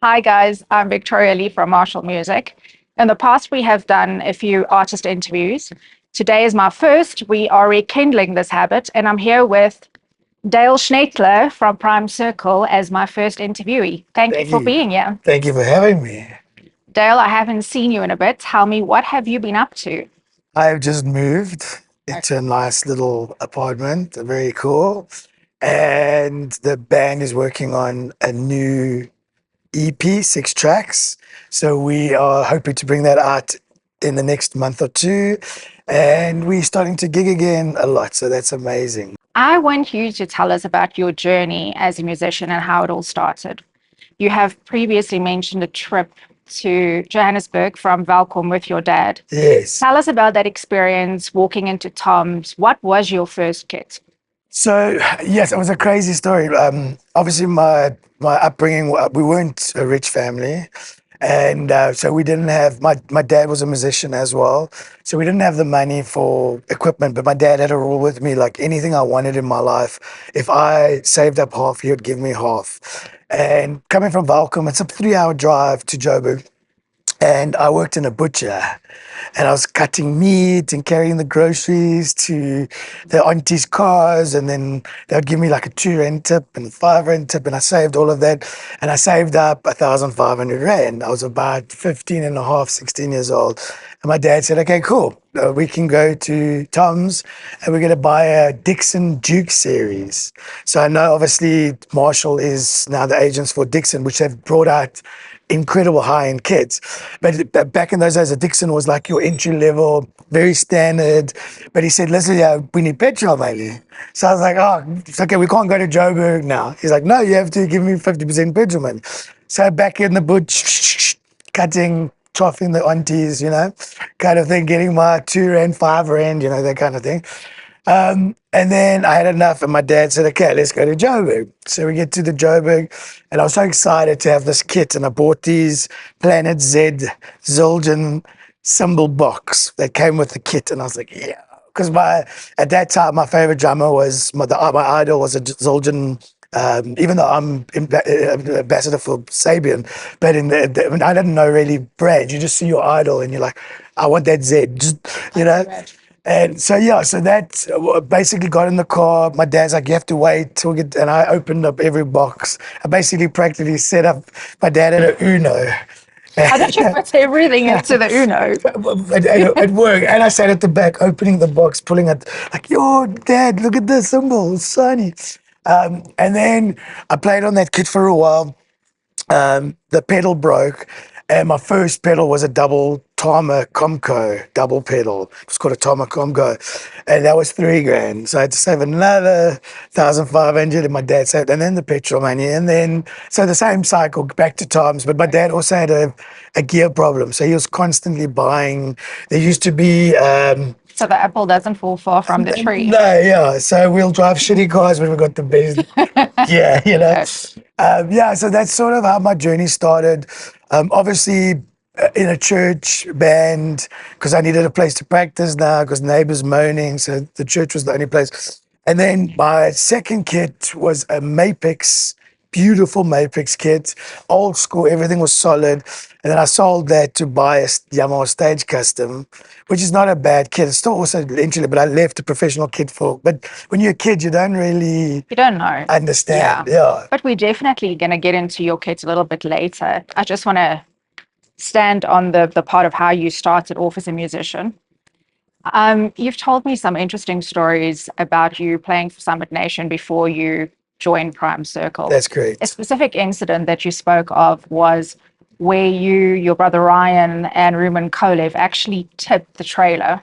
Hi guys, I'm Victoria Lee from Marshall Music. In the past, we have done a few artist interviews. Today is my first. We are rekindling this habit, and I'm here with Dale Schnettler from Prime Circle as my first interviewee. Thank you Thank for you. being here. Thank you for having me. Dale, I haven't seen you in a bit. Tell me, what have you been up to? I've just moved Okay. into a nice little apartment, very cool. And the band is working on a new EP, 6 tracks. So we are hoping to bring that out in the next month or two. And we're starting to gig again a lot. So that's amazing. I want you to tell us about your journey as a musician and how it all started. You have previously mentioned a trip to Johannesburg from Valcom with your dad. Yes. Tell us about that experience walking into Tom's. What was your first kit? So yes, it was a crazy story. Obviously, my upbringing, we weren't a rich family, and so we didn't have. My dad was a musician as well, so we didn't have the money for equipment. But my dad had a rule with me, like anything I wanted in my life, if I saved up half, he would give me half. And coming from Valcom, it's a 3-hour drive to Joburg, and I worked in a butcher, and I was cutting meat and carrying the groceries to the auntie's cars, and then they would give me like a 2 rand tip and a 5 rand tip, and I saved all of that, and I saved up 1,500 rand. I was about 15 and a half, 16 years old, and my dad said, "Okay, cool, we can go to Tom's, and we're going to buy a Dixon Duke series." So I know obviously Marshall is now the agents for Dixon, which have brought out incredible high-end kits. But back in those days, a Dixon was like your entry level, very standard. But he said, "Listen, yeah, we need petrol, maybe." So I was like, "Oh, it's okay, we can't go to Joburg now." He's like, "No, you have to give me 50% petrol, man." So back in the bush, cutting, chopping the aunties, kind of thing, getting my 2 rand, 5 rand, that kind of thing. And then I had enough, and my dad said, "Okay, let's go to Joburg." So we get to the Joburg, and I was so excited to have this kit, and I bought these Planet Z Zildjian cymbal box that came with the kit, and I was like, "Yeah." Because at that time, my favorite drummer was, my idol was a Zildjian, even though I'm ambassador for Sabian, but I didn't know really Brad. You just see your idol, and you're like, "I want that Z," just, you know. And so yeah, so that basically got in the car. My dad's like, "You have to wait till we get," and I opened up every box. I basically practically set up. My dad had a Uno. How did you put everything into the Uno? It worked, and I sat at the back, opening the box, pulling it, like, "Yo, Dad, look at this symbol, it's shiny." And then I played on that kit for a while. The pedal broke, and my first pedal was a double Tama Comco double pedal. It was called a Tama Comco, and that was 3 grand. So I had to save another 1,500, and my dad saved, and then the petrol money, and then so the same cycle back to Tom's. But my dad also had a gear problem, so he was constantly buying. There used to be. So the apple doesn't fall far from the tree. No, yeah. So we'll drive shitty cars when we got the best. Yeah, Okay. yeah. So that's sort of how my journey started. Obviously, in a church band, because I needed a place to practice now, because neighbors moaning. So the church was the only place. And then my second kit was a Mapex, beautiful Mapex kit, old school, everything was solid. And then I sold that to buy a Yamaha Stage Custom, which is not a bad kit. It's still also entry, but I left a professional kit for. But when you're a kid, you don't really You don't know. understand. Yeah. Yeah. But we're definitely going to get into your kit a little bit later. I just want to stand on the part of how you started off as a musician. You've told me some interesting stories about you playing for Summit Nation before you joined Prime Circle. That's A correct. specific incident that you spoke of was where you, your brother Ryan, and Ruben Kolev actually tipped the trailer.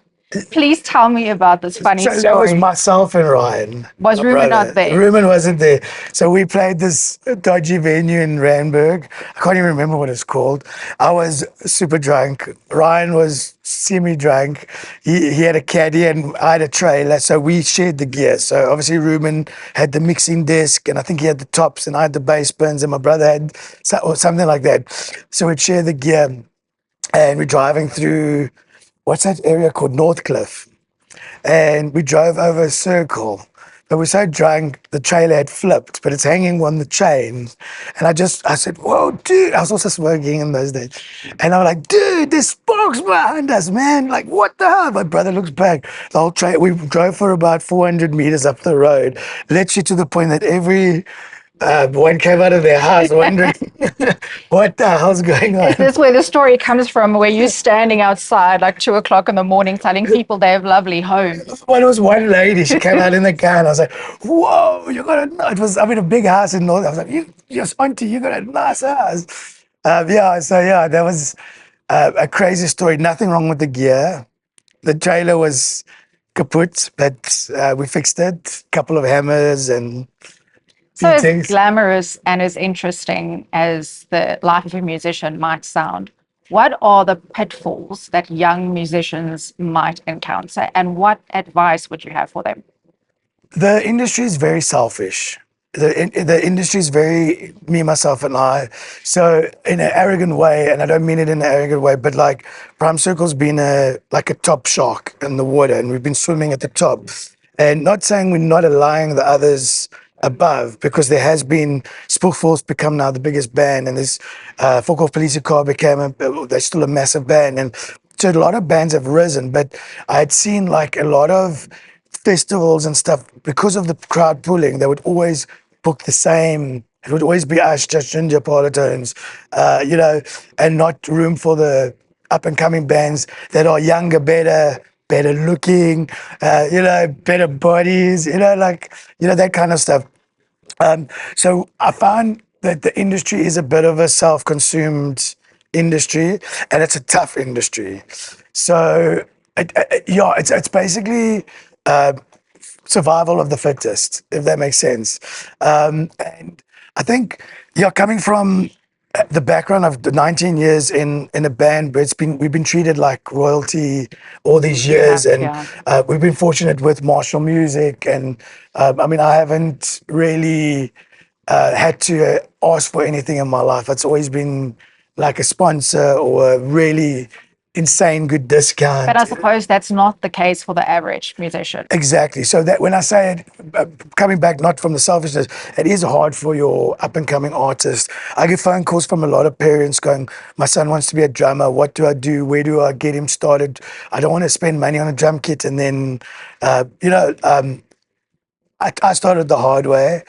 Please tell me about this funny So that was story. myself and Ryan, Was my Ruben not brother. there? Ruben wasn't there. So we played this dodgy venue in Randburg. I can't even remember what it's called. I was super drunk. Ryan was semi-drunk. He had a caddy and I had a trailer. So we shared the gear. So obviously Ruben had the mixing desk, and I think he had the tops, and I had the bass pins, and my brother had or something like that. So we'd share the gear, and we're driving through, what's that area called? Northcliffe, and we drove over a circle. but we're so drunk, the trailer had flipped, but it's hanging on the chain. And I said, whoa, dude. I was also smoking in those days. And I'm like, dude, there's sparks behind us, man. Like, what the hell? My brother looks back. The whole train, we drove for about 400 meters up the road, literally to the point that every one came out of their house wondering what the hell's going on. Is this where the story comes from, where you're standing outside like 2 o'clock in the morning telling people they have lovely homes? Well, it was one lady. She came out in the car, and I was like, "Whoa, you got a nice." It was, I mean, a big house in North. I was like, "Yes, auntie, you got a nice house." Yeah, that was a crazy story. Nothing wrong with the gear. The trailer was kaput, but we fixed it. Couple of hammers and So, as beatings. glamorous and as interesting as the life of a musician might sound, what are the pitfalls that young musicians might encounter, and what advice would you have for them? The industry is very selfish. The industry is very me, myself, and I. So in an arrogant way, and I don't mean it in an arrogant way, but like Prime Circle's been like a top shark in the water, and we've been swimming at the top. And not saying we're not allowing the others above, because there has been Spookforce become now the biggest band, and this Folk of Police Car became they're still a massive band, and so a lot of bands have risen. But I had seen like a lot of festivals and stuff, because of the crowd pulling, they would always book the same. It would always be us, just Ginger Parlotones, and not room for the up and coming bands that are younger, better looking, better bodies, that kind of stuff. So I found that the industry is a bit of a self-consumed industry, and it's a tough industry. So it's basically survival of the fittest, if that makes sense. And I think, coming from the background of the 19 years in a band, but we've been treated like royalty all these years, and we've been fortunate with Marshall Music, and I mean, I haven't really had to ask for anything in my life. It's always been like a sponsor or a really insane good discount. But I suppose that's not the case for the average musician. Exactly. So that when I say it, coming back not from the selfishness, it is hard for your up and coming artist. I get phone calls from a lot of parents going, "My son wants to be a drummer. What do I do? Where do I get him started? I don't want to spend money on a drum kit." And then, I started the hard way.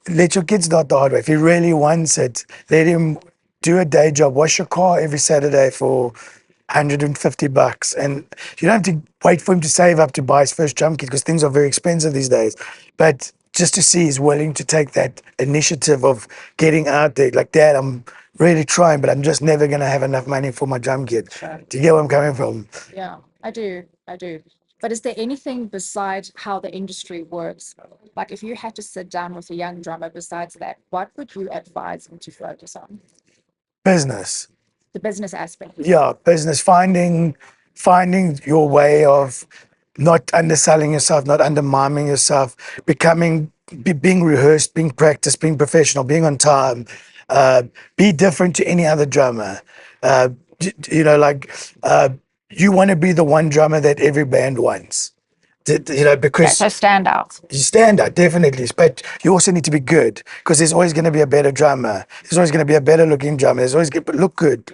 Let your kid start the hard way. If he really wants it, let him do a day job. Wash your car every Saturday for $150, and you don't have to wait for him to save up to buy his first drum kit, because things are very expensive these days. But just to see he's willing to take that initiative of getting out there, like, "Dad, I'm really trying, but I'm just never going to have enough money for my drum kit." Sure. Do you get where I'm coming from? Yeah, I do. But is there anything besides how the industry works? Like, if you had to sit down with a young drummer besides that, what would you advise him to focus on? Business. The business aspect. Yeah, business, finding your way of not underselling yourself, not undermining yourself, being rehearsed, being practiced, being professional, being on time. Be different to any other drummer. Uh, you want to be the one drummer that every band wants. Because So stand out. you stand out, definitely, but you also need to be good, because there's always going to be a better drummer. There's always going to be a better looking drummer. There's always look good.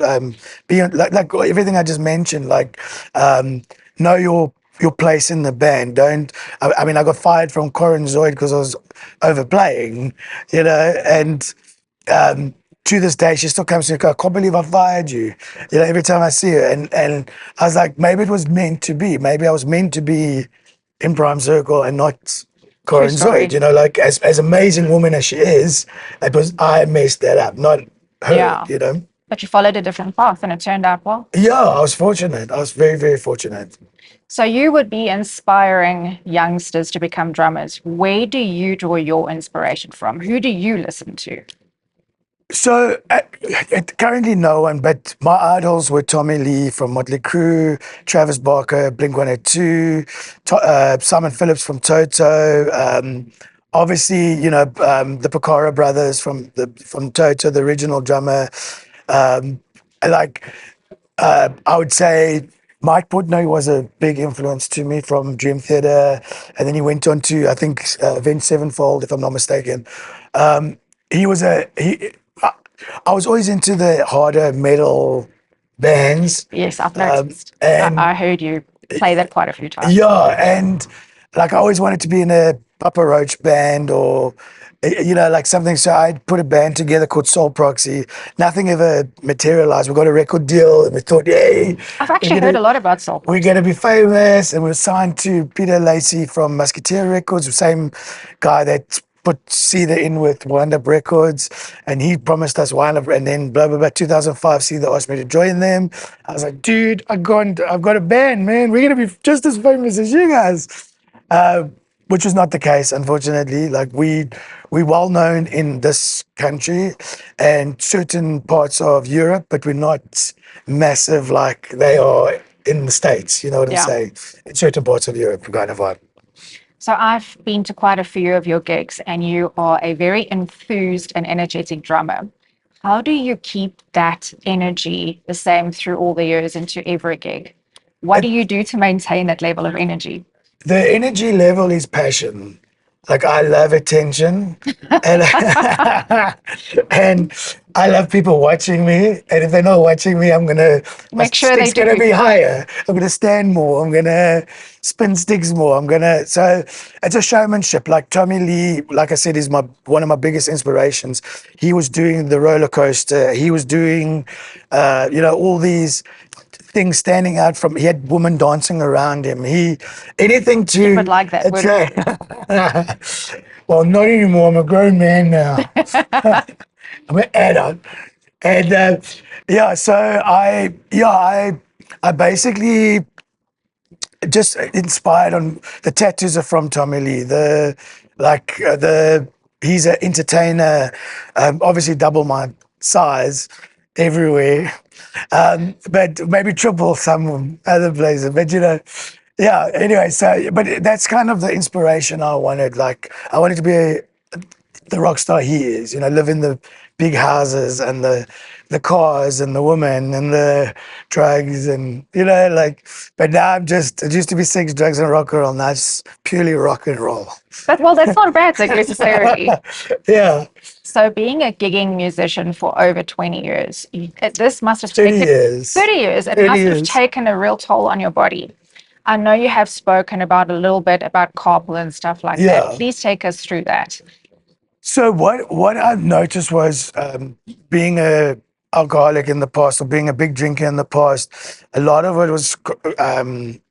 Be like everything I just mentioned. Like, know your place in the band. Don't. I mean, I got fired from Corin Zoid because I was overplaying. And to this day, she still comes to me, "I can't believe I fired you." Every time I see her, and I was like, maybe it was meant to be. Maybe I was meant to be in Prime Circle and not Corin Zoid. Like, as amazing woman as she is, it was I messed that up, not her. Yeah. But you followed a different path and it turned out well. Yeah, I was fortunate. I was very, very fortunate. So you would be inspiring youngsters to become drummers. Where do you draw your inspiration from? Who do you listen to? So currently no one, but my idols were Tommy Lee from Motley Crue, Travis Barker, Blink-182, Simon Phillips from Toto, obviously, the Picaro brothers from Toto, the original drummer. I would say Mike Portnoy was a big influence to me from Dream Theater, and then he went on to I think Avenged Sevenfold, if I'm not mistaken. He was a he. I was always into the harder metal bands, Yes, I've noticed. and I heard you play that quite a few times. yeah, and like I always wanted to be in a Papa Roach band or like something. So I put a band together called Soul Proxy. Nothing ever materialized. We got a record deal, and we thought, yay, I've we're actually heard gonna a lot about Soul we're Proxy. gonna be famous. And we were signed to Peter Lacey from Musketeer Records, the same guy that put Cedar in with Wind Up Records, and he promised us Wind Up, and then blah blah blah. 2005, Cedar asked me to join them. I was like, dude, I've got a band, man. We're gonna be just as famous as you guys. Which was not the case, unfortunately. Like we well known in this country and certain parts of Europe, but we're not massive like they are in the States. You know what I'm Yeah. saying? In certain parts of Europe, kind of vibe. So I've been to quite a few of your gigs, and you are a very enthused and energetic drummer. How do you keep that energy the same through all the years into every gig? What do you do to maintain that level of energy? The energy level is passion. Like I love attention, and and I love people watching me. And if they're not watching me, my Make sure they stick's gonna do. be higher. I'm gonna stand more. I'm gonna spin sticks more. So it's a showmanship. Like Tommy Lee, like I said, is one of my biggest inspirations. He was doing the roller coaster. He was doing, all these things standing out from. He had women dancing around him. Anything Keep it to like that, would attract. Well, not anymore. I'm a grown man now. I'm an adult, and so I basically just inspired on the tattoos are from Tommy Lee. He's an entertainer, obviously double my size everywhere, but maybe triple some other places. But yeah. Anyway, so but that's kind of the inspiration I wanted. Like I wanted to be the rock star he is, live in the big houses and the cars and the women and the drugs and but now it used to be sex, drugs and rock and roll. Now it's purely rock and roll. well, that's not a bad thing necessarily. Yeah. So being a gigging musician for over 20 years, this must have 30 taken years. 30 years. It 30 must have years. taken a real toll on your body. I know you have spoken about a little bit about carpool and stuff like that. Yeah. Please take us through that. So what I noticed was being a alcoholic in the past or being a big drinker in the past, a lot of it was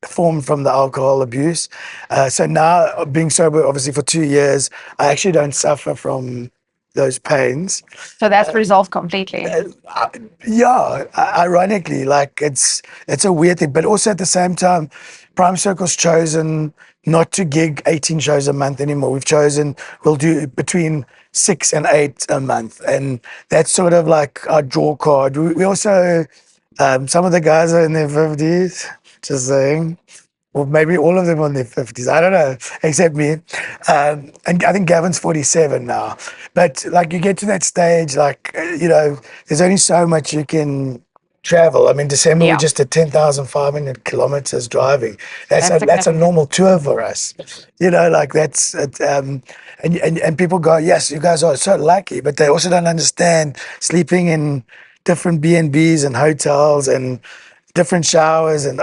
formed from the alcohol abuse. So now being sober, obviously for 2 years, I actually don't suffer from those pains. So that's resolved completely. Yeah, ironically, like it's a weird thing, but also at the same time, Prime Circle's chosen not to gig 18 shows a month anymore. We've chosen we'll do between 6 and 8 a month, and that's sort of like our draw card. We also some of the guys are in their 50s, just saying. Or maybe all of them on their 50s. I don't know, except me. And I think Gavin's 47 now. But like you get to that stage, like, there's only so much you can travel. I mean, December we Yeah, just did 10,500 kilometers driving. That's that's a significant. normal tour for us. Like that's it, and people go, yes, you guys are so lucky, but they also don't understand sleeping in different B&Bs and hotels and different showers and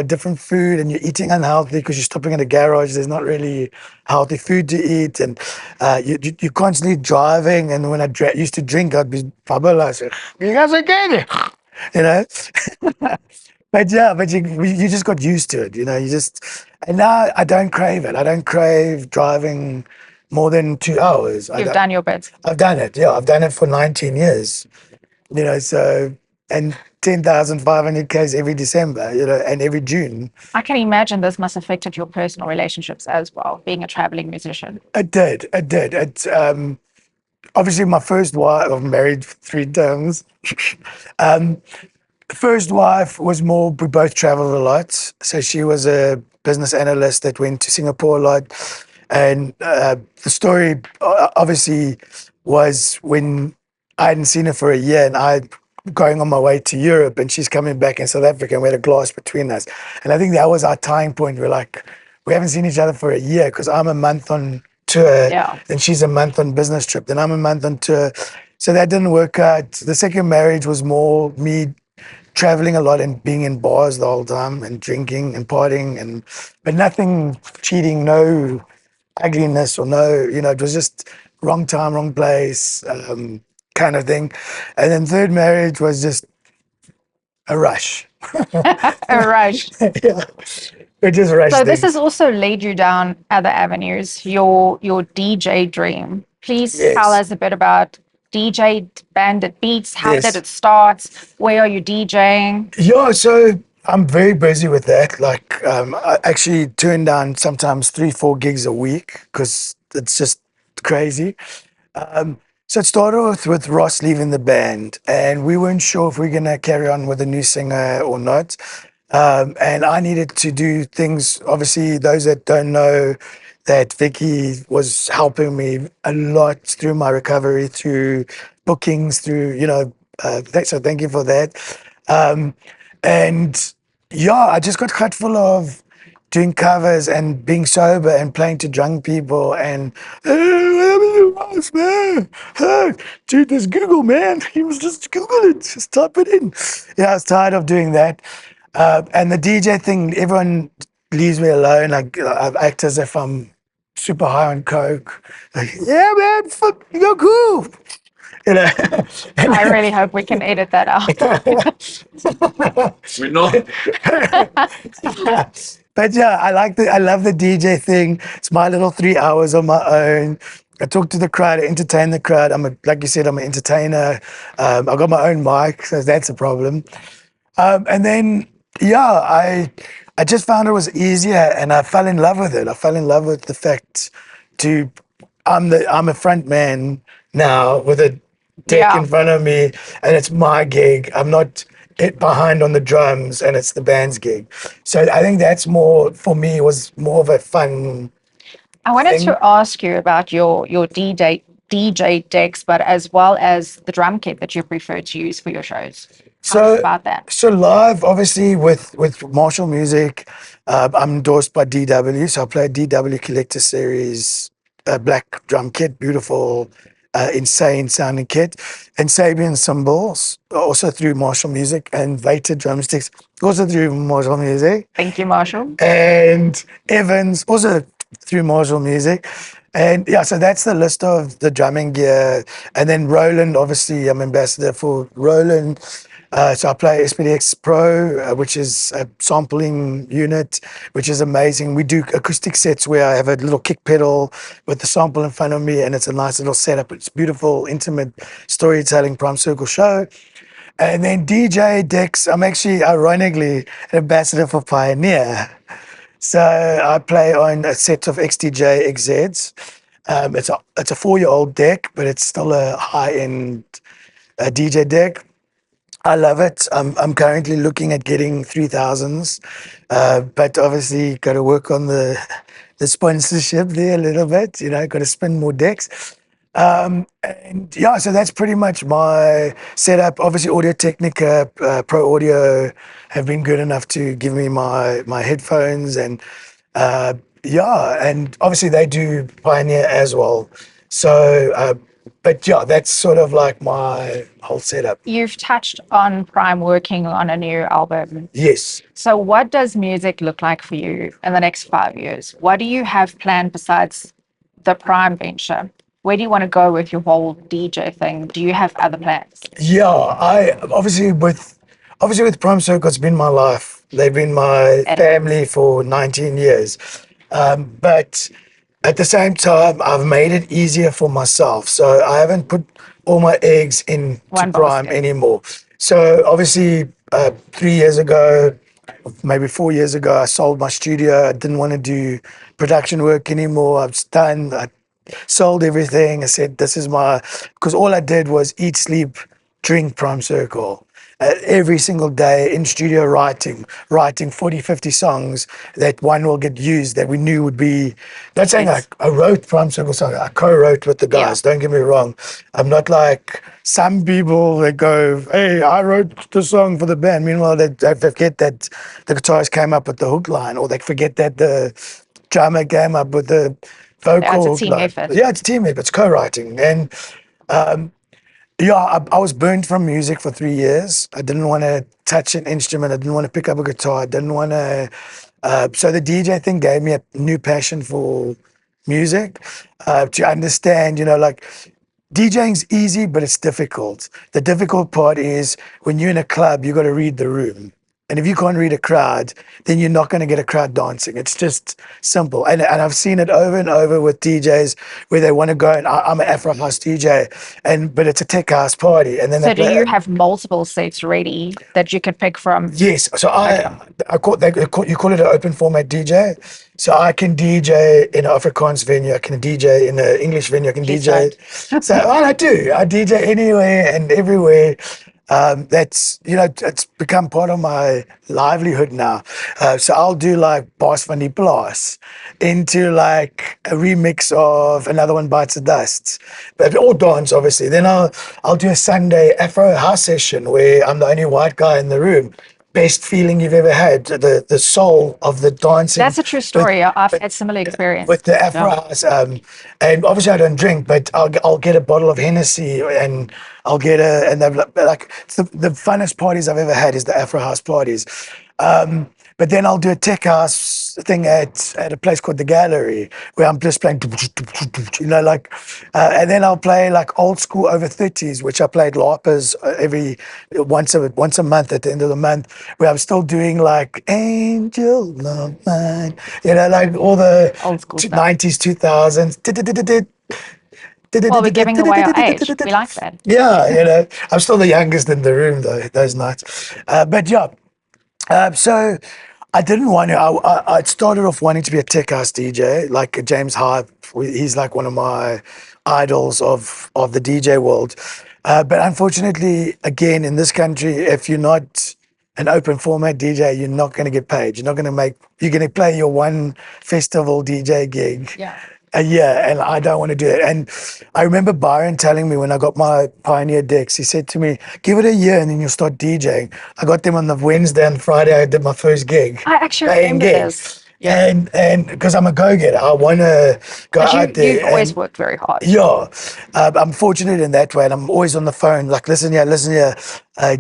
different food, and you're eating unhealthy because you're stopping in a garage. There's not really healthy food to eat, and you're constantly driving. And when I used to drink, I'd be like, you guys are okay, you know. But yeah, but you just got used to it, and now I don't crave it. I don't crave driving more than 2 hours. You've done your bit. I've done it. Yeah, I've done it for 19 years. So and 10,500 Ks every December, and every June. I can imagine this must have affected your personal relationships as well, being a traveling musician. It did. It did. Obviously my first wife. I've married 3 times. um, First wife was more. We both traveled a lot. So she was a business analyst that went to Singapore a lot, and the story obviously was when I hadn't seen her for a year, and I going on my way to Europe, and she's coming back in South Africa, and we had a glass between us. And I think that was our tying point. We're like, we haven't seen each other for a year because I'm a month on tour, Yeah. and she's a month on business trip, then I'm a month on tour. So that didn't work out. The second marriage was more me traveling a lot and being in bars the whole time and drinking and partying, and but nothing cheating, no ugliness or no, it was just wrong time, wrong place, kind of thing. And then third marriage was just a rush. All right. Yeah, it just rushed So this has things. also led you down other avenues, your DJ dream. Please tell Yes, us a bit about DJ Bandit Beats. How did yes. it start? Where are you DJing? Yeah, so I'm very busy with that. Like, I actually turn down sometimes 3, 4 gigs a week because it's just crazy. So it started with Ross leaving the band, and we weren't sure if we are gonna carry on with a new singer or not. And I needed to do things. Obviously, those that don't know, that Vicky was helping me a lot through my recovery, through bookings, through so thank you for that. Um, and yeah, I just got cut full of doing covers and being sober and playing to drunk people and Ross, man. Hey, dude, there's Google, man. You must just Google it, just type it in. Yeah, I was tired of doing that. And the DJ thing, everyone leaves me alone. I act as if I'm super high on coke. Like, yeah, man, fuck, you're cool. You know, I really hope we can edit that out. We're not. but yeah, I love the DJ thing. It's my little 3 hours on my own. I talk to the crowd, I entertain the crowd. Like you said, I'm an entertainer. I got my own mic, so that's a problem. And then, yeah, I just found it was easier, and I fell in love with it. I fell in love with the fact to I'm a front man now with a deck Yeah. in front of me, and it's my gig. I'm not it behind on the drums, and it's the band's gig. So I think that's more for me was more of a fun I wanted thing. to ask you about your DJ decks, but as well as the drum kit that you prefer to use for your shows. Tell us So, about that. so live, obviously, with Marshall Music, I'm endorsed by DW. So I play DW Collector Series, black drum kit, beautiful, insane sounding kit, and Sabian cymbals, also through Marshall Music, and Vater drumsticks, also through Marshall Music, Thank you, Marshall. and Evans, also through Marshall Music. And yeah, so that's the list of the drumming gear. And then Roland, obviously, I'm ambassador for Roland. So I play SPDX Pro, which is a sampling unit, which is amazing. We do acoustic sets where I have a little kick pedal with the sample in front of me, and it's a nice little setup. It's beautiful, intimate storytelling Prime Circle show. And then DJ decks, I'm actually ironically an ambassador for Pioneer. So I play on a set of XTJ XZs. It's a 4-year-old deck, but it's still a high-end DJ deck. I love it. I'm currently looking at getting 3000s, but obviously got to work on the sponsorship there a little bit. Got to spin more decks. And yeah, so that's pretty much my setup. Obviously, Audio Technica, Pro Audio have been good enough to give me my headphones, and yeah, and obviously they do Pioneer as well. So, but yeah, that's sort of like my whole setup. You've touched on Prime working on a new album. Yes. So, what does music look like for you in the next 5 years? What do you have planned besides the Prime venture? Where do you want to go with your whole DJ thing? Do you have other plans? Yeah, I obviously with Prime Circle, it's been my life. They've been my family for 19 years. But at the same time, I've made it easier for myself. So I haven't put all my eggs into One Prime basket. anymore. So obviously, 3 years ago, maybe 4 years ago, I sold my studio. I didn't want to do production work anymore. I was done. I sold everything. I said, this is because all I did was eat, sleep, drink Prime Circle. Every single day in studio writing 40, 50 songs that one will get used that we knew would be, not saying Yes. I wrote Prime Circle song, I co-wrote with the Yeah. guys, don't get me wrong. I'm not like some people that go, hey, I wrote the song for the band. Meanwhile, they forget that the guitarist came up with the hook line, or they forget that the drummer came up with the Yeah, it's a vocal hook team line. effort. Yeah, it's team effort, it's co-writing. And yeah, I was burned from music for 3 years. I didn't want to touch an instrument. I didn't want to pick up a guitar. I didn't want to. So the DJ thing gave me a new passion for music, to understand, like DJing's easy, but it's difficult. The difficult part is when you're in a club, you got to read the room. And if you can't read a crowd, then you're not going to get a crowd dancing. It's just simple. And I've seen it over and over with DJs where they want to go, and I'm an Afro house DJ, but it's a tech house party. And then So they do play. you have multiple sets ready that you could pick from? Yes, so Okay. you call it an open format DJ. So I can DJ in an Afrikaans venue, I can DJ in an English venue, I can Please DJ. don't. So I do. I DJ anywhere and everywhere. That's it's become part of my livelihood now. So I'll do like Bas van die Plaas into like a remix of Another One Bites the Dust, but all dance obviously. Then I'll do a Sunday Afro house session where I'm the only white guy in the room. Best feeling you've ever had. The soul of the dancing. That's a true With, story. I've had similar experience. with the Afro Yeah. House. And obviously I don't drink, but I'll get a bottle of Hennessy, and I'll get and they're like it's the funnest parties I've ever had is the Afro House parties. But then I'll do a tech house thing at a place called the Gallery where I'm just playing, and then I'll play like old school over 30s, which I played LARPers every once a month at the end of the month, where I'm still doing like Angel of Mine, like all the Old school stuff. 90s, 2000s. Well, we're giving away our age. We like that. Yeah, I'm still the youngest in the room though, those nights. But yeah, so I didn't want to. I started off wanting to be a tech house DJ, like James Hype. He's like one of my idols of the DJ world. But unfortunately, again, in this country, if you're not an open format DJ, you're not going to get paid. You're not going to make. You're going to play your one festival DJ gig. Yeah. Yeah, and I don't want to do it. And I remember Byron telling me when I got my Pioneer decks, he said to me, give it a year and then you'll start DJing. I got them on the Wednesday and Friday. I did my first gig. I actually paying remember gigs. this. Yeah. And because I'm a go-getter, I want to go But out there. you've always and- worked very hard. yeah, I'm fortunate in that way, and I'm always on the phone. Like, listen here.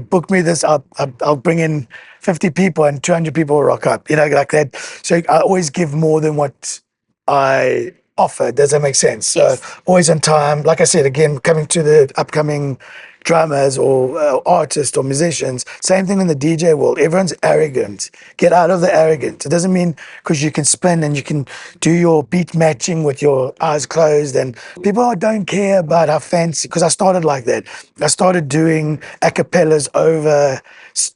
Book me this. I'll bring in 50 people, and 200 people will rock up. Like that. So I always give more than what I offer. Does that make sense? Yes. So always on time. Like I said, again, coming to the upcoming drummers or artists or musicians, same thing in the DJ world. Everyone's arrogant. Get out of the arrogance. It doesn't mean because you can spin and you can do your beat matching with your eyes closed, and people don't care about how fancy, because I started like that. I started doing a cappellas over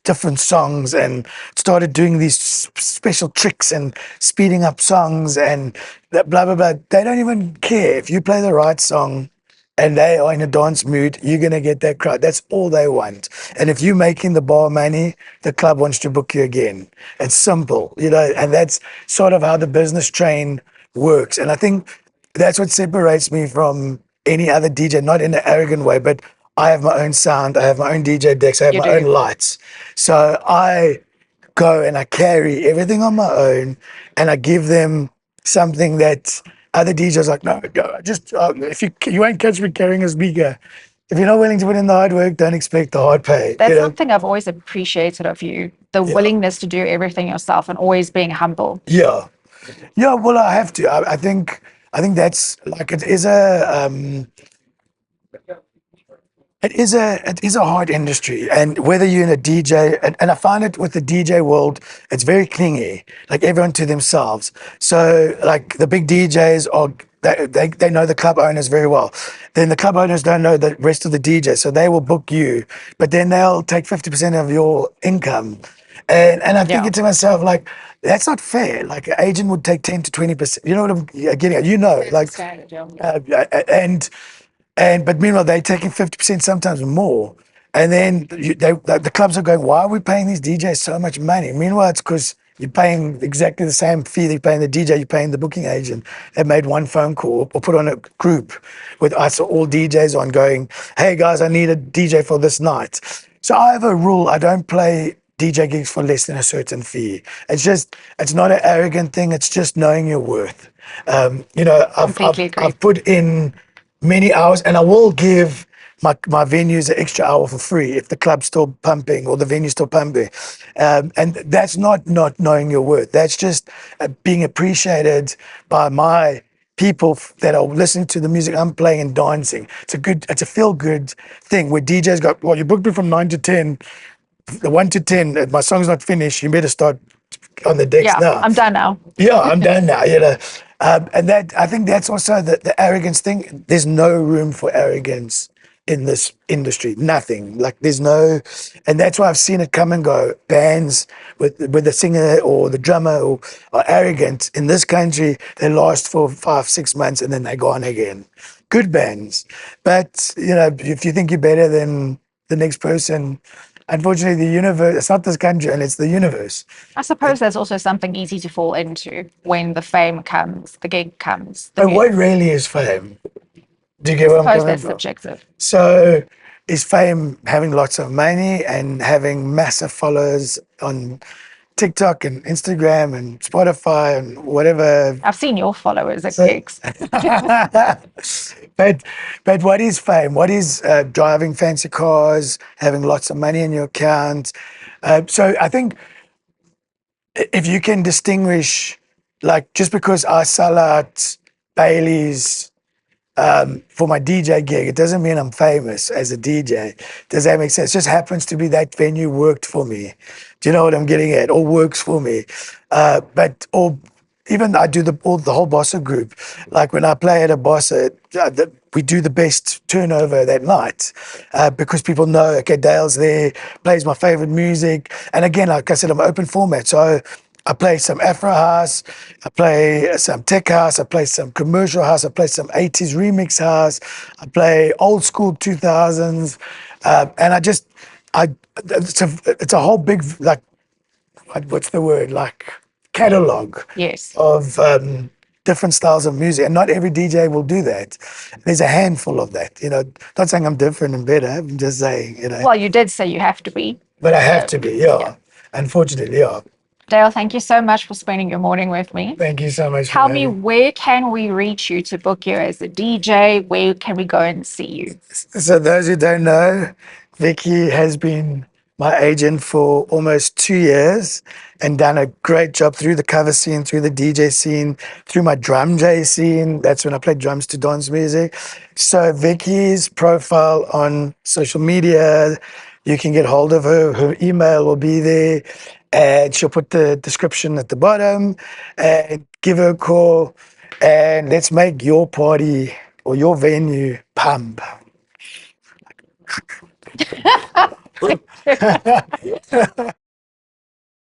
different songs and started doing these special tricks and speeding up songs and blah, blah, blah. They don't even care. If you play the right song, and they are in a dance mood, you're going to get that crowd. That's all they want. And if you're making the bar money, the club wants to book you again. It's simple, and that's sort of how the business train works. And I think that's what separates me from any other DJ, not in an arrogant way, but I have my own sound, I have my own DJ decks, I have You my do. own lights. So I go and I carry everything on my own, and I give them something that other DJs like, no, just if you won't catch me carrying a speaker. If you're not willing to put in the hard work, don't expect the hard pay. That's something I've always appreciated of you, the willingness to do everything yourself and always being humble. Yeah. Well, I have to. I think that's like it is a. It is a hard industry, and whether you're in a DJ, and I find it with the DJ world, it's very clingy, like everyone to themselves. So like the big DJs are they know the club owners very well. Then the club owners don't know the rest of the DJs, so they will book you, but then they'll take 50% of your income. And I'm thinking Yeah. to myself, like, that's not fair. Like an agent would take 10 to 20%. You know what I'm getting at? Like, Standard, yeah. and but meanwhile they're taking 50%, sometimes more. And then the clubs are going, why are we paying these DJs so much money? Meanwhile, it's because you're paying exactly the same fee that you're paying the DJ, you're paying the booking agent. They made one phone call or put on a group with us all DJs on going, hey guys, I need a DJ for this night. So I have a rule, I don't play DJ gigs for less than a certain fee. It's not an arrogant thing, it's just knowing your worth. Completely agree. I've put in many hours, and I will give my venues an extra hour for free if the club's still pumping or the venue's still pumping. And that's not knowing your worth. That's just being appreciated by my people that are listening to the music I'm playing and dancing. It's a feel good thing where DJs go, well, you booked me from 9 to 10, the 1 to 10, my song's not finished, you better start on the decks Yeah, now. I'm done now. Yeah, I'm done now, you know. And that, I think that's also the arrogance thing. There's no room for arrogance in this industry. Nothing. Like there's no, and that's why I've seen it come and go. Bands with the singer or the drummer are arrogant in this country. They last for 5-6 months and then they're gone again. Good bands, but you know, if you think you're better than the next person, unfortunately, the universe. It's not this country, and it's the universe. I suppose there's also something easy to fall into when the fame comes, the gig comes. But what really is fame? Do you get what I'm I suppose coming that's from? subjective. So is fame having lots of money and having massive followers on TikTok and Instagram and Spotify and whatever? I've seen your followers at So- gigs. but what is fame? What is driving fancy cars, having lots of money in your account? So I think if you can distinguish, like just because I sell out Bailey's for my DJ gig, it doesn't mean I'm famous as a DJ. Does that make sense? It just happens to be that venue worked for me. Do you know what I'm getting at? Or works for me. Or even I do the whole Bossa group. Like when I play at a Bossa, we do the best turnover that night because people know, okay, Dale's there, plays my favorite music. And again, like I said, I'm open format. So I play some Afro house, I play some tech house, I play some commercial house, I play some 80s remix house, I play old school 2000s. And it's a whole big, like, what's the word? Like catalog Yes. of different styles of music. And not every DJ will do that. There's a handful of that, you know, not saying I'm different and better. I'm just saying, you know, Well, you did say you have to be. but I have to be, yeah. Unfortunately, yeah. Dale, thank you so much for spending your morning with me. Thank you so much. Tell for me, having where can we reach you to book you as a DJ? Where can we go and see you? So those who don't know, Vicky has been my agent for almost 2 years and done a great job through the cover scene, through the DJ scene, through my drum J scene. That's when I played drums to dance music. So Vicky's profile on social media, you can get hold of her. Her email will be there, and she'll put the description at the bottom. And give her a call, and let's make your party or your venue pump.